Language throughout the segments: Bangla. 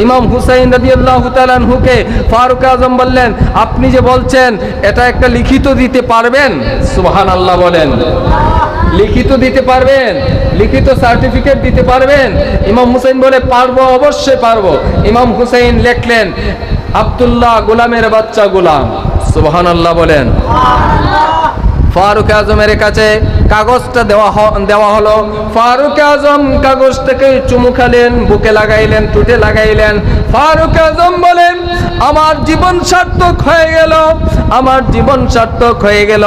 ইমাম হুসাইন রাদিয়াল্লাহু তাআলা আনহুকে ফারুক আজম বললেন, আপনি যে বলছেন এটা একটা লিখিত দিতে পারবেন? সুবহানাল্লাহ বলেন। লিখিত দিতে পারবেন? লিখিত সার্টিফিকেট দিতে পারবেন? ইমাম হুসাইন বলে, পারবো, অবশ্যই পারবো। ইমাম হুসাইন লিখলেন, আব্দুল্লাহ গোলামের বাচ্চা গোলাম। সুবহানাল্লাহ বলেন। ফারুক আজমের কাছে কাগজটা দেওয়া হলো। ফারুক আজম কাগজটাকে চুমু খালেন, বুকে লাগাইলেন, টুটে লাগাইলেন। ফারুক আজম বলেন, আমার জীবন সার্থক হয়ে গেল, আমার জীবন সার্থক হয়ে গেল,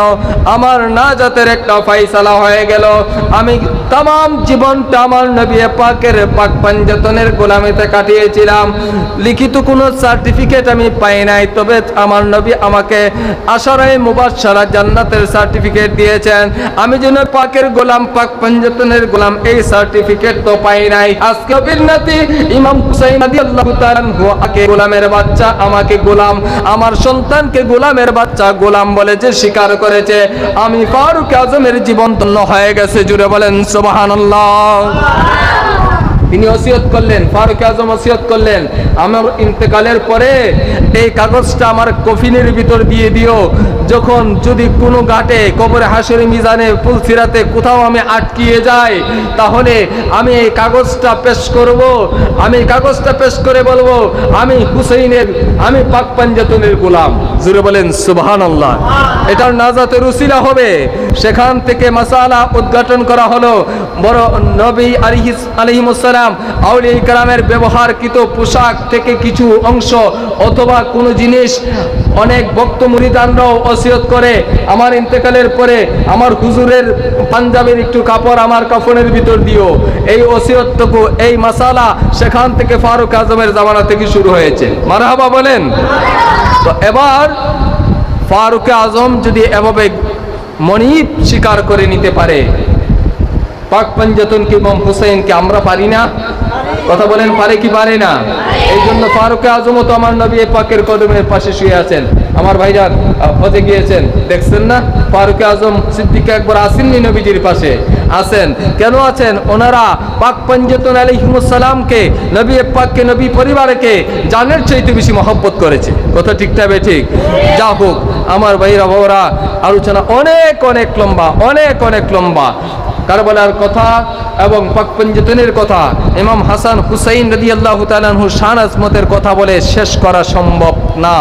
আমার নাজাতের একটা ফয়সালা হয়ে গেল। আমি তাম জীবনটা আমার নবী পাকের পাক পাঞ্জাতনের গোলামিতে কাটিয়েছিলাম। লিখিত কোনো সার্টিফিকেট আমি পাই নাই, তবে আমার নবী আমাকে আশারায়ে মুবাশশারা জান্নাতের সার্টিফিকেট দিয়েছেন। আমি যেন পাকের গোলাম, পাক পাঞ্জাতনের গোলাম, এই সার্টিফিকেট তো পাই নাই। আজকে নবীর নাতি ইমাম হুসাইন রাদিয়াল্লাহু তাআলা আনহু আমাকে গোলামের বাচ্চা, আমাকে গোলাম, আমার সন্তানকে গোলামের বাচ্চা, গোলাম বলে যে স্বীকার করেছে, আমি ফারুক আজমের জীবন ধন্য হয়ে গেছে। জুড়ে বলেন সুবহানাল্লাহ। তিনি ওসিয়ত করলেন, ফারুক আজম ওসিয়ত করলেন, আমার ইন্তেকালের পরে এই কাগজটা আমার কফিনের ভিতর দিয়ে দিও। যখন যদি কোনো ঘাটে, কবরে, হাসরে, মিজানে, পুলসিরাতে কোথাও আমি আটকিয়ে যাই, তাহলে আমি এই কাগজটা পেশ করব। আমি কাগজটা পেশ করে বলবো, আমি হুসাইনের, আমি পাক পাঞ্জাতনের গোলাম। জুড়ে বলেন সুবহানাল্লাহ। এটার নাজাতের উসিলা হবে। সেখান থেকে মাসালা উদ্ঘাটন করা হলো। বড় নবী আলাইহিস সালাম আউলিয়া কেরামের ব্যবহারকৃত পোশাক থেকে কিছু অংশ অথবা কোনো জিনিস অনেক ভক্ত মুরিদানরাও ওসিয়ত করে, আমার ইন্তেকালের পরে আমার হুজুরের পাঞ্জাবের একটু কাপড় আমার কাফনের ভিতর দিও। এই ওসিয়তটুকু, এই মাসালা সেখান থেকে ফারুক আজমের জামানা থেকে শুরু হয়েছে। মারহাবা বলেন। তো এবার ফারুক আজম যদি এভাবে মনিব স্বীকার করে নিতে পারে, পাক পাঞ্জাতনকে, ইমাম হুসাইনকে, আমরা পারি না? কথা বলেন, পারে কি পারে না? এই জন্য ফারুক আজমও তো আমার নবী পাকের কদমের পাশে শুয়ে আছেন। আমার ভাইজান হজে গিয়েছেন, দেখছেন না? ফারুক আজম সিদ্দিক একবার আসেননি নবীজির পাশে? আছেন। কেন আছেন? ওনারা পাক পাঞ্জাতন আলাইহিস সালামকে, নবী পাককে, নবী পরিবারকে জানের চাইতে বেশি মহব্বত করেছে। কথা ঠিক না বেঠিক? যা হোক আমার ভাইরা বাবারা, আলোচনা অনেক অনেক লম্বা, অনেক অনেক লম্বা। কারবালার কথা এবং পাক পাঞ্জাতনের কথা, ইমাম হাসান হুসাইন রাদিয়াল্লাহু তাআলা আনহু শান আজমতের কথা বলে শেষ করা সম্ভব না।